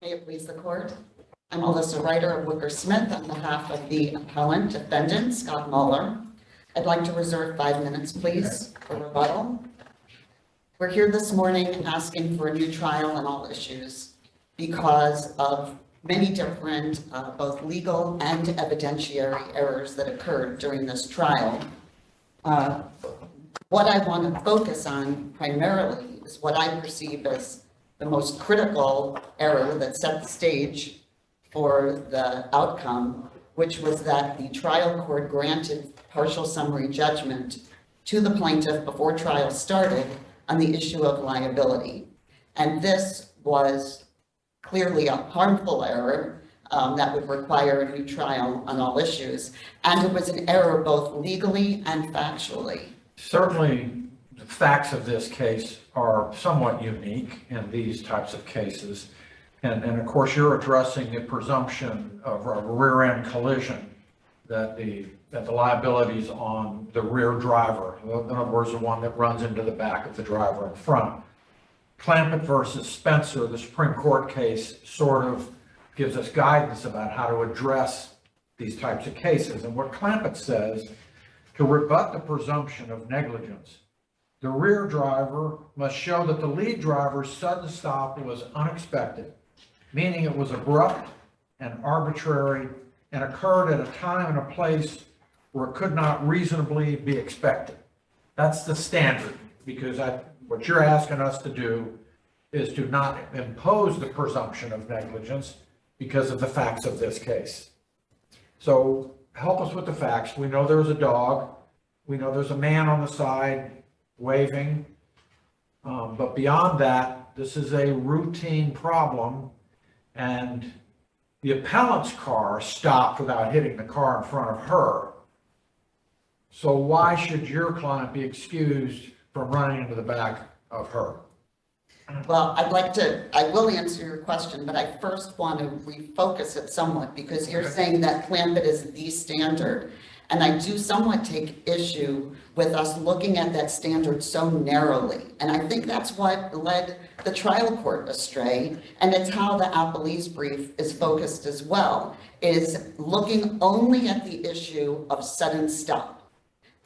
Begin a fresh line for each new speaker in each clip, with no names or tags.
May it please the court. I'm Alyssa Ryder of Wicker Smith on behalf of the appellant defendant, Scott Muller. I'd like to reserve 5 minutes, please, for rebuttal. We're here this morning asking for a new trial on all issues because of many different both legal and evidentiary errors that occurred during this trial. What I want to focus on primarily is what I perceive as the most critical error that set the stage for the outcome, which was that the trial court granted partial summary judgment to the plaintiff before trial started on the issue of liability. And this was clearly a harmful error that would require a new trial on all issues. And it was an error both legally and factually.
Certainly, the facts of this case are somewhat unique in these types of cases. And of course, you're addressing the presumption of a rear end collision, that the liability is on the rear driver. In other words, the one that runs into the back of the driver in front. Clampett versus Spencer, the Supreme Court case, sort of gives us guidance about how to address these types of cases. And what Clampett says, to rebut the presumption of negligence, the rear driver must show that the lead driver's sudden stop was unexpected, meaning it was abrupt and arbitrary and occurred at a time and a place where it could not reasonably be expected. That's the standard, because what you're asking us to do is to not impose the presumption of negligence because of the facts of this case. So help us with the facts. We know there's a dog. We know there's a man on the side waving. But beyond that, this is a routine problem. And the appellant's car stopped without hitting the car in front of her. So why should your client be excused from running into the back of her?
Well, I will answer your question, but I first want to refocus it somewhat because you're saying that Clampett is the standard. And I do somewhat take issue with us looking at that standard so narrowly. And I think that's what led the trial court astray. And it's how the appellee's brief is focused as well, is looking only at the issue of sudden stop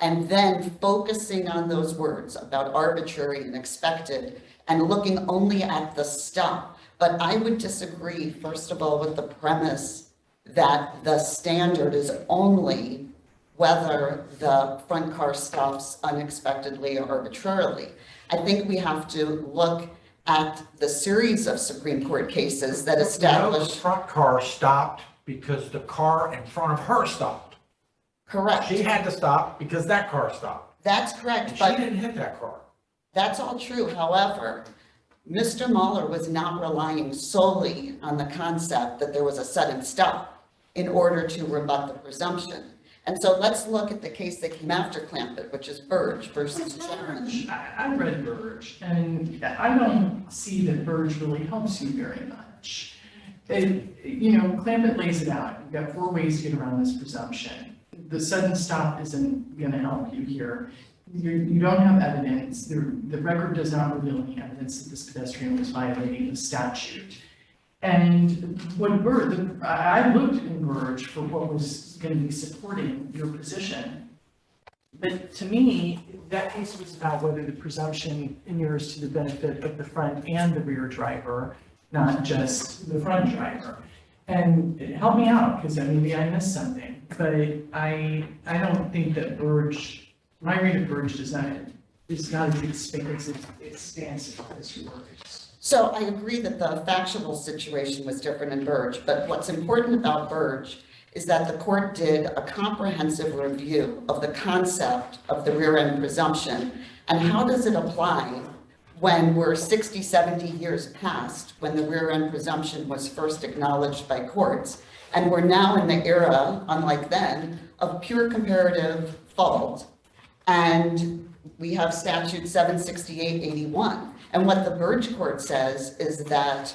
and then focusing on those words about arbitrary and expected and looking only at the stop. But I would disagree, first of all, with the premise that the standard is only whether the front car stops unexpectedly or arbitrarily. I think we have to look at the series of Supreme Court cases that establish—
The front car stopped because the car in front of her stopped.
Correct.
She had to stop because that car stopped.
That's correct.
And
but
she didn't hit that car.
That's all true. However, Mr. Muller was not relying solely on the concept that there was a sudden stop in order to rebut the presumption. And so let's look at the case that came after Clampett, which is Burge versus Jones.
I read Burge, and I don't see that Burge really helps you very much. Clampett lays it out. You've got 4 ways to get around this presumption. The sudden stop isn't going to help you here. You don't have evidence. The record does not reveal any evidence that this pedestrian was violating the statute. And when I looked in Burge for what was going to be supporting your position, but to me, that case was about whether the presumption inures to the benefit of the front and the rear driver, not just the front driver. And help me out, because maybe I missed something, but I don't think that Burge, my read of Burge is not as expansive as yours.
So I agree that the factual situation was different in Burge, but what's important about Burge is that the court did a comprehensive review of the concept of the rear end presumption and how does it apply when we're 60, 70 years past when the rear end presumption was first acknowledged by courts. And we're now in the era, unlike then, of pure comparative fault. And we have statute 768-81. And what the Burge court says is that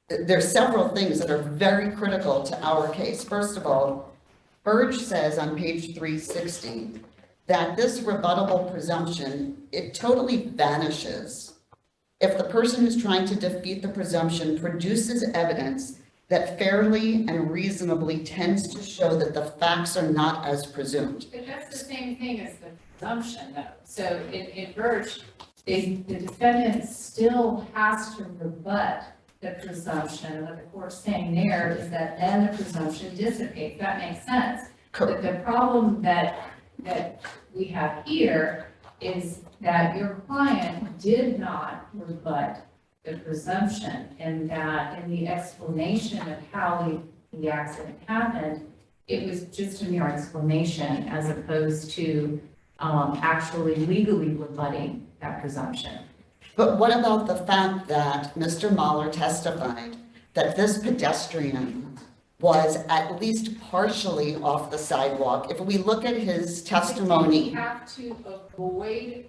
there's several things that are very critical to our case. First of all, Burge says on page 360 that this rebuttable presumption, it totally vanishes if the person who's trying to defeat the presumption produces evidence that fairly and reasonably tends to show that the facts are not as presumed.
But that's the same thing as the presumption, though. So in Birch, the defendant still has to rebut the presumption. What the court's saying there is that then the presumption dissipates. That makes sense. But the problem that we have here is that your client did not rebut the presumption, and that in the explanation of how the accident happened, it was just a mere explanation as opposed to actually legally rebutting that presumption.
But what about the fact that Mr. Mahler testified that this pedestrian was at least partially off the sidewalk? If we look at his testimony.
Did he have to avoid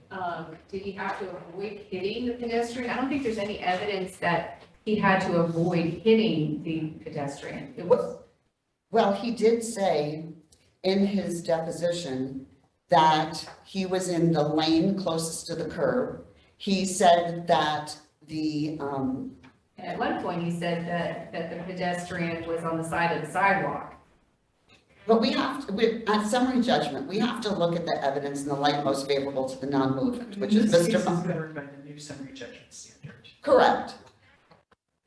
hitting the pedestrian? I don't think there's any evidence that he had to avoid hitting the pedestrian. It was.
Well, he did say in his deposition that he was in the lane closest to the curb. He said that
And at one point, he said that the pedestrian was on the side of the sidewalk.
but at summary judgment, we have to look at the evidence in the light most favorable to the non-movement, which is
This case
Mr.
is
Mahler.
governed by the new summary judgment standard.
Correct.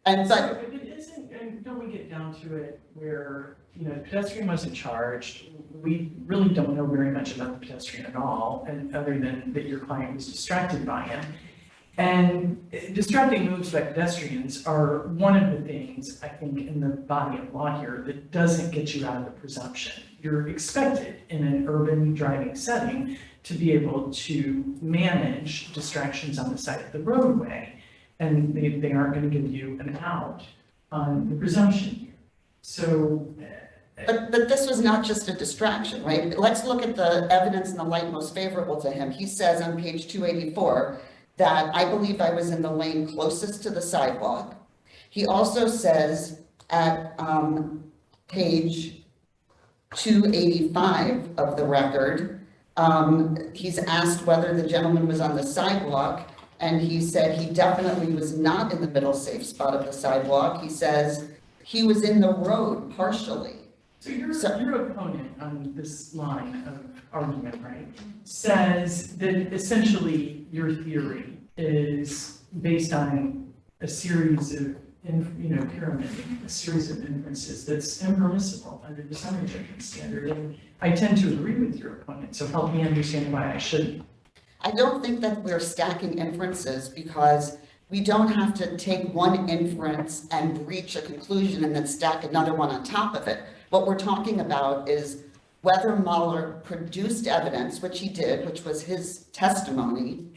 And
So
but,
if it isn't, and don't we get down to it where, the pedestrian wasn't charged, we really don't know very much about the pedestrian at all, and other than that your client was distracted by him. And distracting moves by pedestrians are one of the things, I think, in the body of law here that doesn't get you out of the presumption. You're expected in an urban driving setting to be able to manage distractions on the side of the roadway, and they aren't going to give you an out on the presumption here. So,
but this was not just a distraction, right? Let's look at the evidence in the light most favorable to him. He says on page 284 that I believe I was in the lane closest to the sidewalk. He also says at page 285 of the record, he's asked whether the gentleman was on the sidewalk, and he said he definitely was not in the middle safe spot of the sidewalk. He says he was in the road partially.
So your opponent on this line of argument, right, says that essentially your theory is based on a series of, pyramiding, a series of inferences that's impermissible under the summary judgment standard. And I tend to agree with your opponent, so help me understand why I shouldn't.
I don't think that we're stacking inferences, because we don't have to take one inference and reach a conclusion and then stack another one on top of it. What we're talking about is whether Mahler produced evidence, which he did, which was his testimony,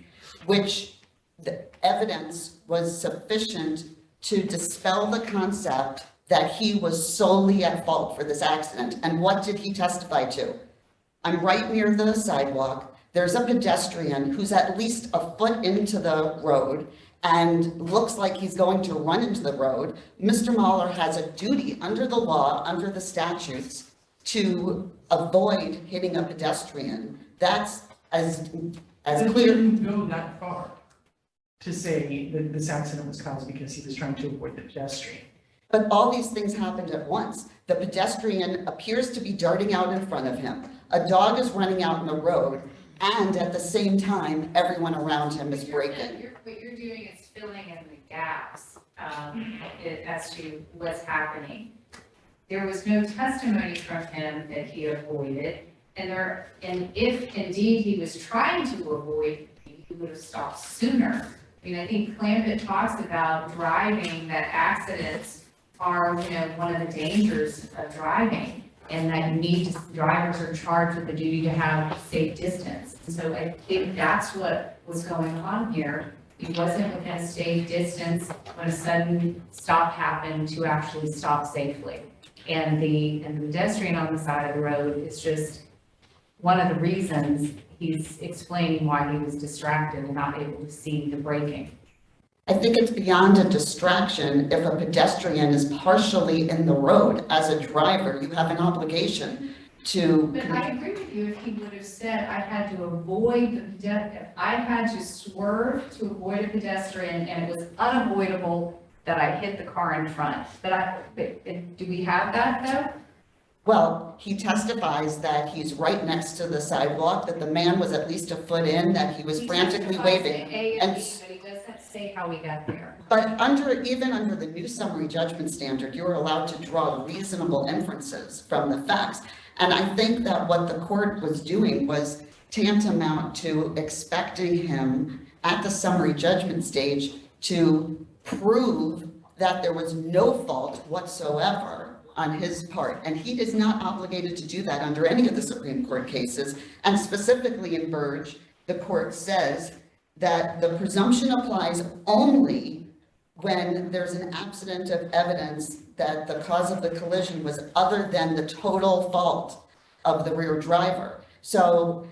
which the evidence was sufficient to dispel the concept that he was solely at fault for this accident. And what did he testify to? I'm right near the sidewalk. There's a pedestrian who's at least a foot into the road and looks like he's going to run into the road. Mr. Mahler has a duty under the law, under the statutes, to avoid hitting a pedestrian. That's as
But
clear.
he didn't go that far to say that this accident was caused because he was trying to avoid the pedestrian.
But all these things happened at once. The pedestrian appears to be darting out in front of him. A dog is running out in the road, and at the same time, everyone around him is braking.
What you're doing is filling in the gaps as to what's happening. There was no testimony from him that he avoided, and if indeed he was trying to avoid, he would have stopped sooner. I mean, I think Clampett talks about driving, that accidents are, one of the dangers of driving, and that drivers are charged with the duty to have safe distance. So I think that's what was going on here. He wasn't within safe distance when a sudden stop happened to actually stop safely. And the pedestrian on the side of the road is just one of the reasons he's explaining why he was distracted and not able to see the braking.
I think it's beyond a distraction if a pedestrian is partially in the road. As a driver, you have an obligation to.
But I agree with you if he would have said, I had to avoid the if I had to swerve to avoid a pedestrian and it was unavoidable that I hit the car in front. But do we have that though?
Well, he testifies that he's right next to the sidewalk, that the man was at least a foot in, that he was frantically waving.
A
and
and B, but he doesn't say how we got there.
But even under the new summary judgment standard, you're allowed to draw reasonable inferences from the facts. And I think that what the court was doing was tantamount to expecting him at the summary judgment stage to prove that there was no fault whatsoever on his part. And he is not obligated to do that under any of the Supreme Court cases. And specifically in Burge, the court says that the presumption applies only when there's an absence of evidence that the cause of the collision was other than the total fault of the rear driver. So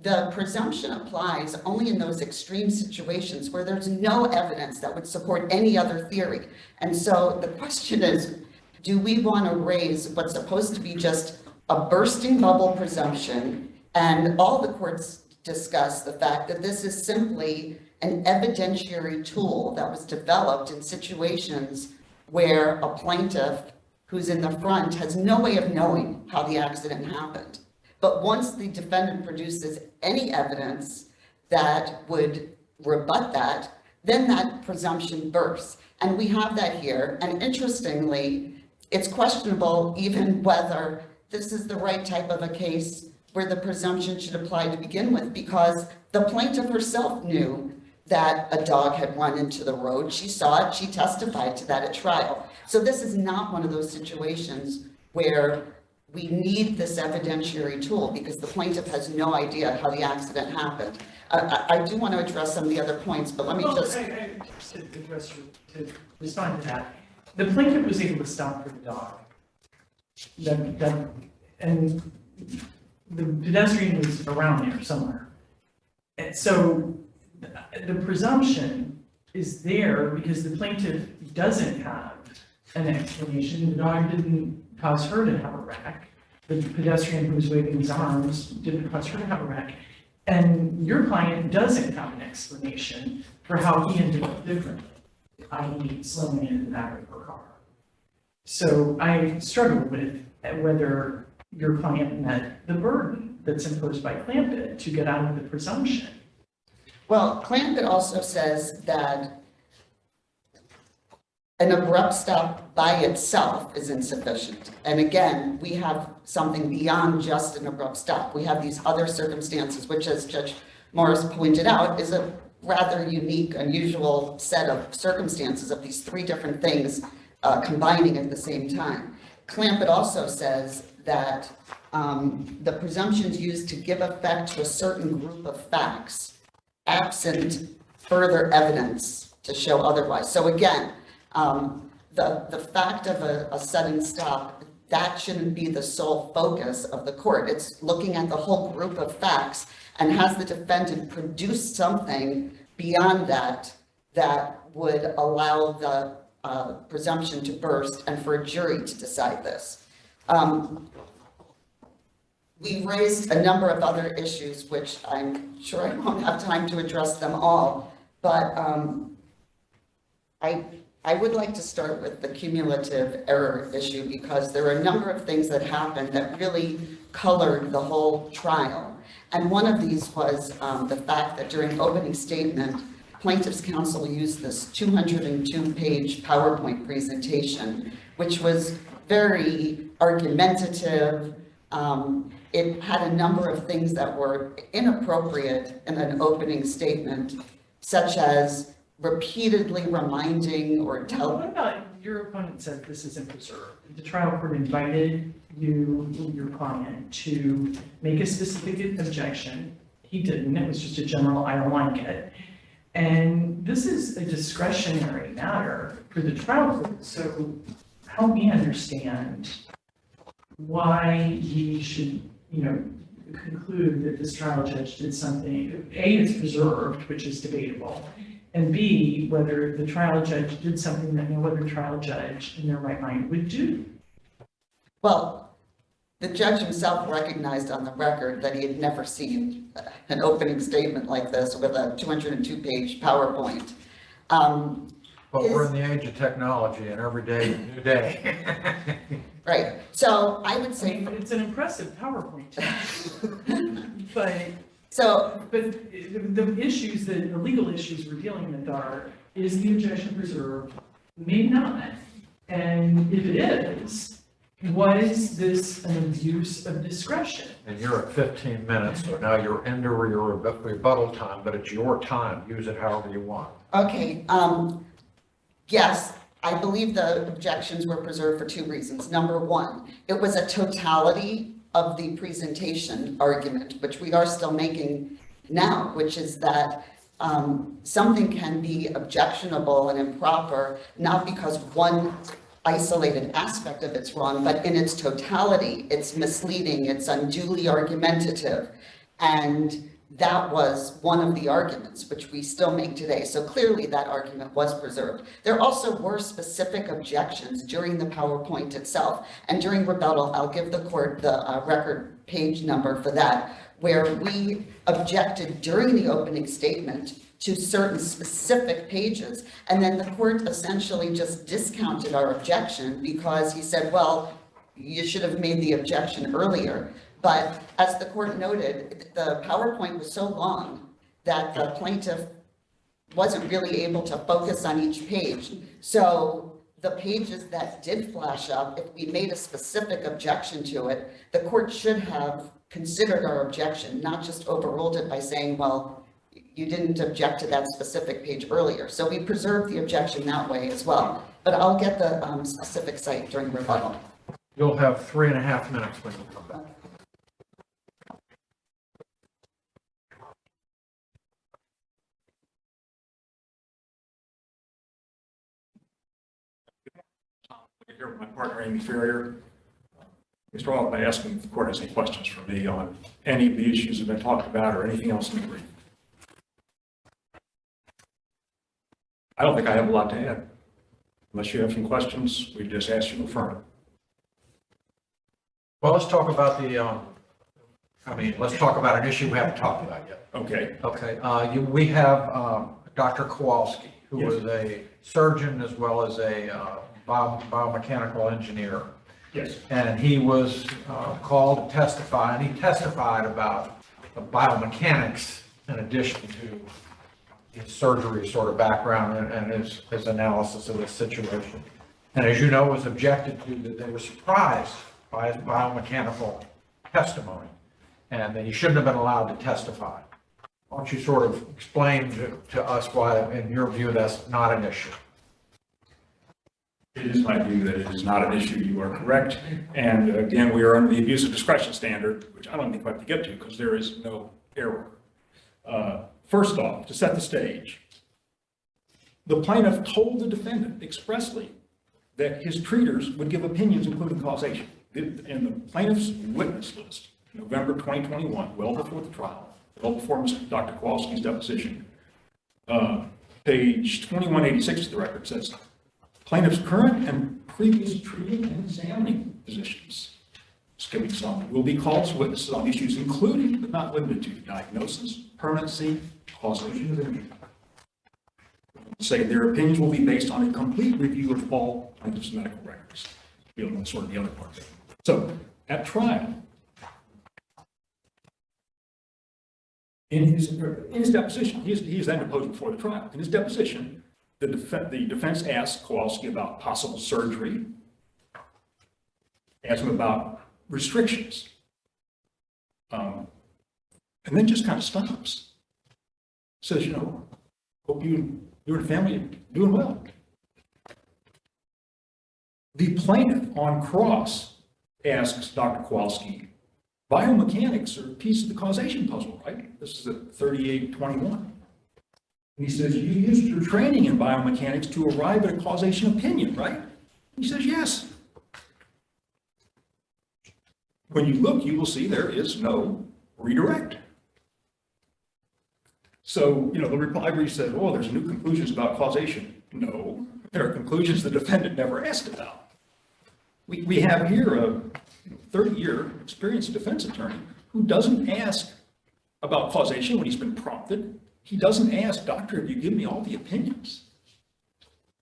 the presumption applies only in those extreme situations where there's no evidence that would support any other theory. And so the question is, do we want to raise what's supposed to be just a bursting bubble presumption? And all the courts discuss the fact that this is simply an evidentiary tool that was developed in situations where a plaintiff who's in the front has no way of knowing how the accident happened. But once the defendant produces any evidence that would rebut that, then that presumption bursts. And we have that here. And interestingly, it's questionable even whether this is the right type of a case where the presumption should apply to begin with, because the plaintiff herself knew that a dog had run into the road. She saw it, she testified to that at trial. So this is not one of those situations where we need this evidentiary tool because the plaintiff has no idea how the accident happened. I do want to address some of the other points, but let me just.
To respond to that, the plaintiff was able to stop for the dog. And the pedestrian was around there somewhere. And so the presumption is there because the plaintiff doesn't have an explanation. The dog didn't cause her to have a wreck. The pedestrian who was waving his arms didn't cause her to have a wreck. And your client doesn't have an explanation for how he ended up differently, i.e. slowing into the back of her car. So I struggle with whether your client met the burden that's imposed by Clampett to get out of the presumption.
Well, Clampett also says that an abrupt stop by itself is insufficient. And again, we have something beyond just an abrupt stop. We have these other circumstances, which, as Judge Morris pointed out, is a rather unique, unusual set of circumstances of these three different things combining at the same time. Clampett also says that the presumptions used to give effect to a certain group of facts, absent further evidence to show otherwise. So again, the fact of a sudden stop, that shouldn't be the sole focus of the court. It's looking at the whole group of facts and has the defendant produce something beyond that that would allow the presumption to burst and for a jury to decide this. We raised a number of other issues, which I'm sure I won't have time to address them all, but I would like to start with the cumulative error issue because there are a number of things that happened that really colored the whole trial. And one of these was the fact that during opening statement, plaintiff's counsel used this 202-page PowerPoint presentation, which was very argumentative. It had a number of things that were inappropriate in an opening statement, such as repeatedly reminding or
What about your opponent said this isn't preserved? The trial court invited you, your client, to make a specific objection. He didn't. It was just a general, I don't like it. And this is a discretionary matter for the trial court. So help me understand why he should, conclude that this trial judge did something. A, it's preserved, which is debatable. And B, whether the trial judge did something that no other trial judge in their right mind would do.
Well, the judge himself recognized on the record that he had never seen an opening statement like this with a 202-page PowerPoint.
But we're in the age of technology and every day is a new day.
Right, so I would
I
say,
mean, it's an impressive PowerPoint. But,
so,
but the issues, the legal issues we're dealing with are, is the objection preserved? Maybe not. And if it is, was this an abuse of discretion?
And you're at 15 minutes, so now you're into your rebuttal time, but it's your time. Use it however you want.
okay, yes, I believe the objections were preserved for two reasons. Number one, it was a totality of the presentation argument, which we are still making now, which is that something can be objectionable and improper, not because one isolated aspect of it's wrong, but in its totality, it's misleading, it's unduly argumentative. And that was one of the arguments, which we still make today. So clearly that argument was preserved. There also were specific objections during the PowerPoint itself. And during rebuttal, I'll give the court the record page number for that, where we objected during the opening statement to certain specific pages. And then the court essentially just discounted our objection because he said, well, you should have made the objection earlier. But as the court noted, the PowerPoint was so long that the plaintiff wasn't really able to focus on each page. So the pages that did flash up, if we made a specific objection to it, the court should have considered our objection, not just overruled it by saying, well, you didn't object to that specific page earlier. So we preserved the objection that way as well. But I'll get the specific site during rebuttal.
You'll have 3.5 minutes when you come back.
Here with my partner, Amy Ferrier. We start off by asking if the court has any questions for me on any of the issues that have been talked about or anything else in the brief. I don't think I have a lot to add. Unless you have some questions, we just ask you to affirm it.
Well, let's talk about let's talk about an issue we haven't talked about yet.
Okay.
Okay, we have Dr. Kowalski, who
Yes.
is a surgeon as well as a biomechanical engineer.
Yes.
And he was called to testify, and he testified about the biomechanics in addition to his surgery sort of background and his analysis of this situation. And as you know, was objected to that they were surprised by his biomechanical testimony and that he shouldn't have been allowed to testify. Why don't you sort of explain to us why, in your view, that's not an issue?
It is my view that it is not an issue. You are correct. And again, we are under the abuse of discretion standard, which I don't think we have to get to because there is no error. First off, to set the stage, the plaintiff told the defendant expressly that his treaters would give opinions including causation. In the plaintiff's witness list, November 2021, well before the trial, well before Dr. Kowalski's deposition, page 2186 of the record says, plaintiff's current and previous treating and examining physicians, skipping some, will be called as witnesses on issues including but not limited to diagnosis, permanency, causation of injury. Say their opinions will be based on a complete review of all plaintiff's medical records. Dealing with sort of the other part of it. So at trial, in his deposition, he is then deposed before the trial. In his deposition, the defense asked Kowalski about possible surgery, asked him about restrictions, and then just kind of stops. Says, hope you and the family are doing well. The plaintiff on cross asks Dr. Kowalski, biomechanics are a piece of the causation puzzle, right? This is at 3821. And he says, you used your training in biomechanics to arrive at a causation opinion, right? He says, yes. When you look, you will see there is no redirect. So, the reply brief said, oh, there's new conclusions about causation. No, there are conclusions the defendant never asked about. We have here a 30-year experienced defense attorney who doesn't ask about causation when he's been prompted. He doesn't ask, doctor, have you given me all the opinions?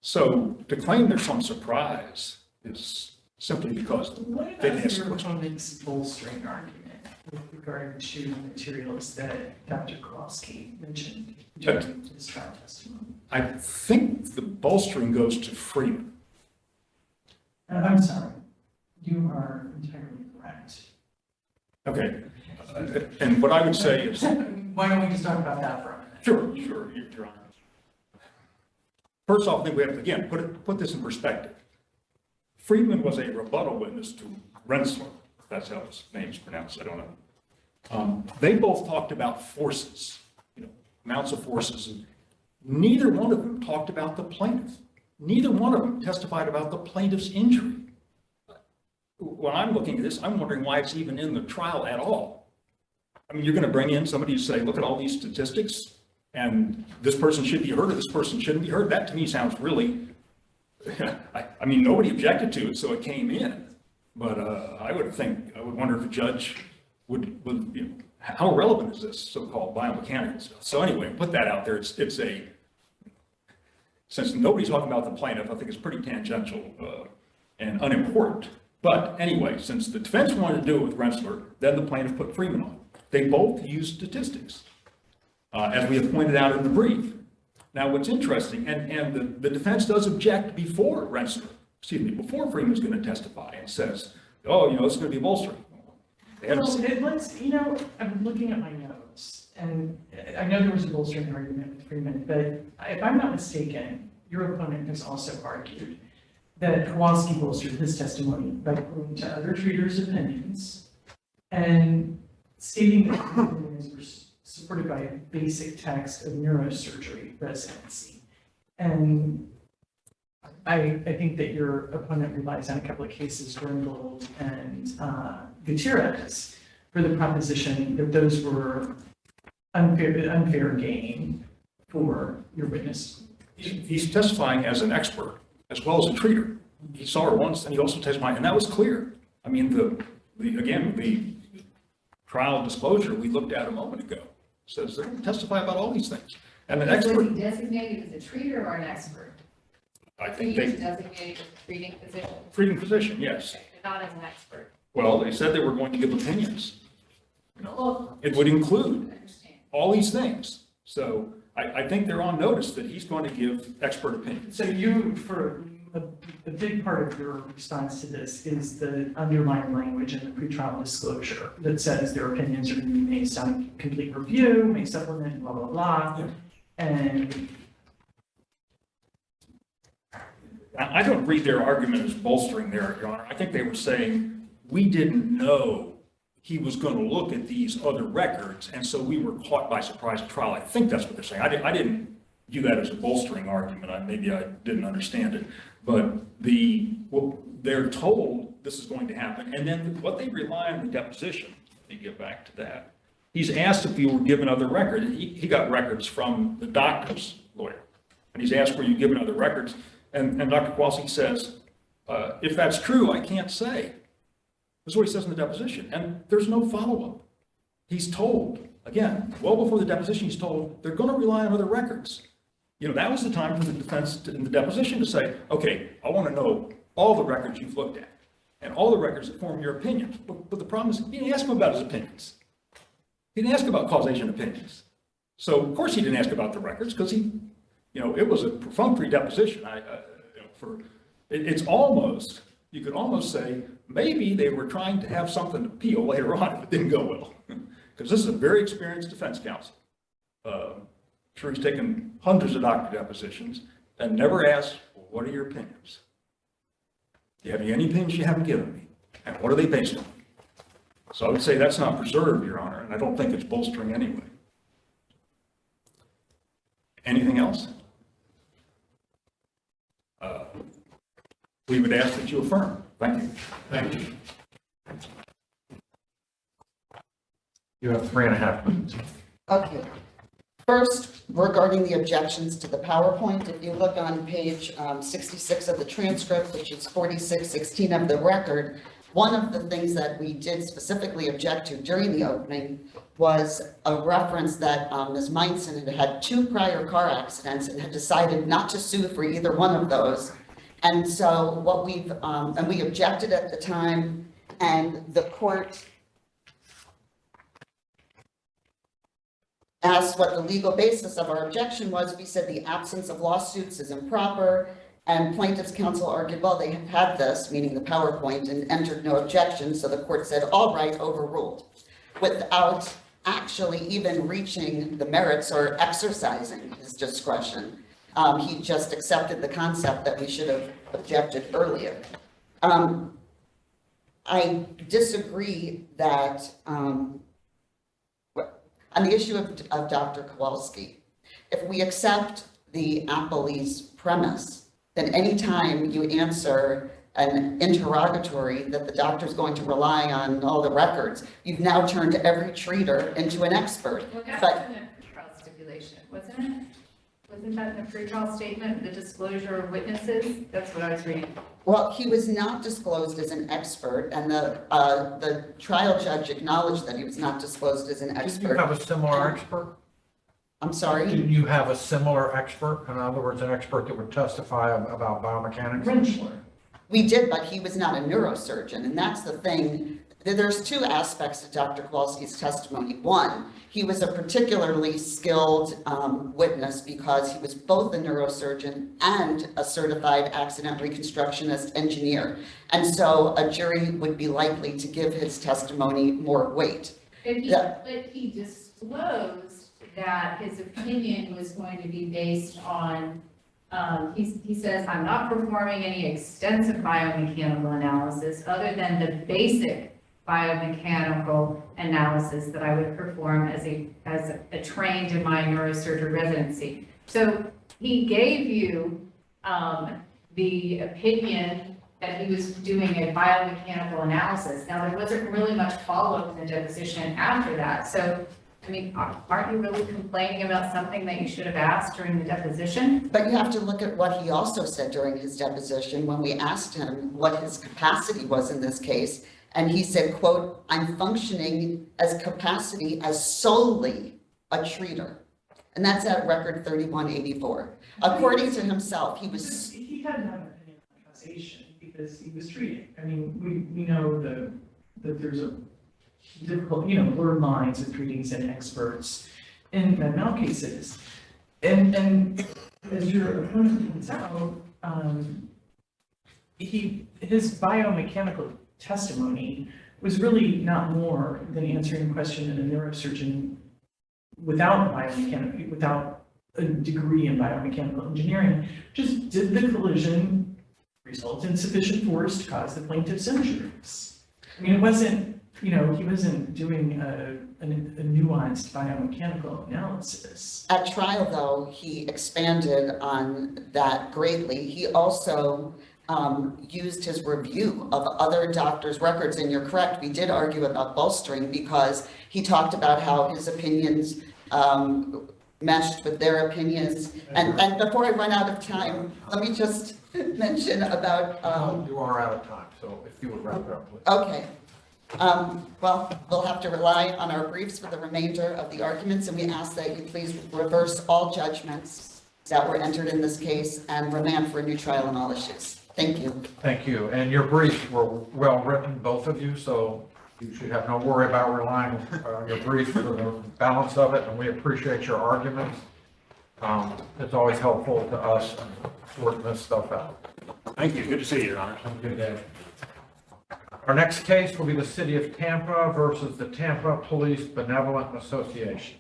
So to claim there's some surprise is simply because
What
they didn't
about
ask the
your
question.
opponent's bolstering argument with regard to the materials that Dr. Kowalski mentioned during his trial testimony?
I think the bolstering goes to Freeman.
I'm sorry, you are entirely correct.
Okay. And what I would say is,
Why don't we just talk about that for a minute?
sure, Your Honor. First off, I think we have to, again, put this in perspective. Friedman was a rebuttal witness to Rensler. That's how his name's pronounced, I don't know. They both talked about forces, amounts of forces, and neither one of them talked about the plaintiff. Neither one of them testified about the plaintiff's injury. When I'm looking at this, I'm wondering why it's even in the trial at all. I mean, you're going to bring in somebody to say, look at all these statistics, and this person should be heard or this person shouldn't be heard. That to me sounds really, I mean, nobody objected to it, so it came in. But I would wonder if a judge would how relevant is this so-called biomechanical stuff? So anyway, put that out there. Since nobody's talking about the plaintiff, I think it's pretty tangential and unimportant. But anyway, since the defense wanted to do it with Rensler, then the plaintiff put Freeman on. They both used statistics, as we have pointed out in the brief. Now, what's interesting, and the defense does object before Freeman's going to testify and says, oh, it's going to be bolstering.
I'm looking at my notes, and I know there was a bolstering argument with Freeman, but if I'm not mistaken, your opponent has also argued that Kowalski bolstered his testimony by pointing to other treaters' opinions and stating that his opinions were supported by a basic text of neurosurgery residency. And I think that your opponent relies on a couple of cases, Ringgold and Gutierrez, for the proposition that those were unfair game for your witness.
He's testifying as an expert as well as a treater. He saw her once, and he also testified, and that was clear. I mean, the trial disclosure we looked at a moment ago says they're going to testify about all these things. And an
Was
expert,
he designated as a treater or an expert?
I
He
think
was designated as a treating physician,
treating physician, yes.
but not as an expert.
Well, they said they were going to give opinions.
Well,
It would include
I understand.
all these things. So I think they're on notice that he's going to give expert opinions.
So the big part of your response to this is the underlying language in the pretrial disclosure that says their opinions are going to be based on complete review, may supplement, blah, blah, blah.
Yeah.
And
I don't read their argument as bolstering there, Your Honor. I think they were saying, we didn't know he was going to look at these other records, and so we were caught by surprise at trial. I think that's what they're saying. I didn't view that as a bolstering argument. Maybe I didn't understand it. But they're told this is going to happen, and then what they rely on the deposition, let me get back to that. He's asked if you were given other records. He got records from the doctor's lawyer, and he's asked, were you given other records? And Dr. Kowalski says, if that's true, I can't say. This is what he says in the deposition, and there's no follow-up. He's told, again, well before the deposition, he's told they're going to rely on other records. That was the time for the defense in the deposition to say, okay, I want to know all the records you've looked at and all the records that form your opinions. But the problem is, he didn't ask him about his opinions. He didn't ask about causation opinions. So, of course, he didn't ask about the records because it was a perfunctory deposition. It's almost, you could almost say, maybe they were trying to have something to appeal later on if it didn't go well. Because this is a very experienced defense counsel. Sure, he's taken hundreds of doctor depositions and never asked, well, what are your opinions? Do you have any opinions you haven't given me? And what are they based on? So I would say that's not preserved, Your Honor, and I don't think it's bolstering anyway. Anything else? We would ask that you affirm. Thank you.
Thank you. You have 3.5 minutes.
Okay. First, regarding the objections to the PowerPoint, if you look on page 66 of the transcript, which is 4616 of the record, one of the things that we did specifically object to during the opening was a reference that Ms. Meinson had had 2 prior car accidents and had decided not to sue for either one of those. And so what and we objected at the time, and the court asked what the legal basis of our objection was. We said the absence of lawsuits is improper, and plaintiff's counsel argued, well, they had this, meaning the PowerPoint, and entered no objection, so the court said, all right, overruled, without actually even reaching the merits or exercising his discretion. He just accepted the concept that we should have objected earlier. I disagree that on the issue of Dr. Kowalski, if we accept the appellee's premise, then anytime you answer an interrogatory that the doctor's going to rely on all the records, you've now turned every treater into an expert.
Well, that's
But
in the pretrial stipulation, wasn't it? Wasn't that in the pretrial statement, the disclosure of witnesses? That's what I was reading.
well, he was not disclosed as an expert, and the trial judge acknowledged that he was not disclosed as an
Did you
expert.
have a similar expert?
I'm sorry?
Did you have a similar expert? In other words, an expert that would testify about biomechanics?
Rentschler.
We did, but he was not a neurosurgeon, and that's the thing. There's 2 aspects to Dr. Kowalski's testimony. One, he was a particularly skilled witness because he was both a neurosurgeon and a certified accident reconstructionist engineer. And so a jury would be likely to give his testimony more weight.
But he disclosed that his opinion was going to be based on, he says, I'm not performing any extensive biomechanical analysis other than the basic biomechanical analysis that I would perform as a trained in my neurosurgery residency. So he gave you the opinion that he was doing a biomechanical analysis. Now, there wasn't really much follow-up in the deposition after that. So, I mean, aren't you really complaining about something that you should have asked during the deposition?
But you have to look at what he also said during his deposition when we asked him what his capacity was in this case. And he said, quote, I'm functioning as capacity as solely a treater. And that's at record 3184. According to himself, he was,
He had to have an opinion on causation because he was treating. I mean, we know that there's a difficult, blurred lines of treating and experts in med mal cases. And as your opponent points out, his biomechanical testimony was really not more than answering a question in a neurosurgeon without a degree in biomechanical engineering. Just did the collision result in sufficient force to cause the plaintiff's injuries? I mean, it wasn't, he wasn't doing a nuanced biomechanical analysis.
at trial though, he expanded on that greatly. He also used his review of other doctors' records, and you're correct, we did argue about bolstering because he talked about how his opinions meshed with their opinions. And before I run out of time, let me just mention about,
You are out of time, so if you would wrap it up, please.
okay. Well, we'll have to rely on our briefs for the remainder of the arguments, and we ask that you please reverse all judgments that were entered in this case and remand for a new trial on all issues. Thank you.
Thank you. And your briefs were well written, both of you, so you should have no worry about relying on your briefs for the balance of it, and we appreciate your arguments. It's always helpful to us sorting this stuff out.
Thank you. Good to see you, Your Honor.
Have a good day. Our next case will be the City of Tampa versus the Tampa Police Benevolent Association.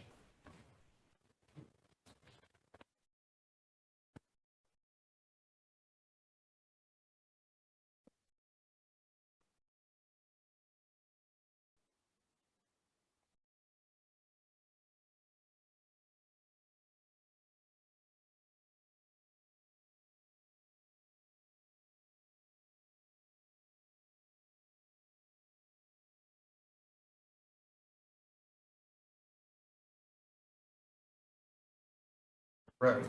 Ready.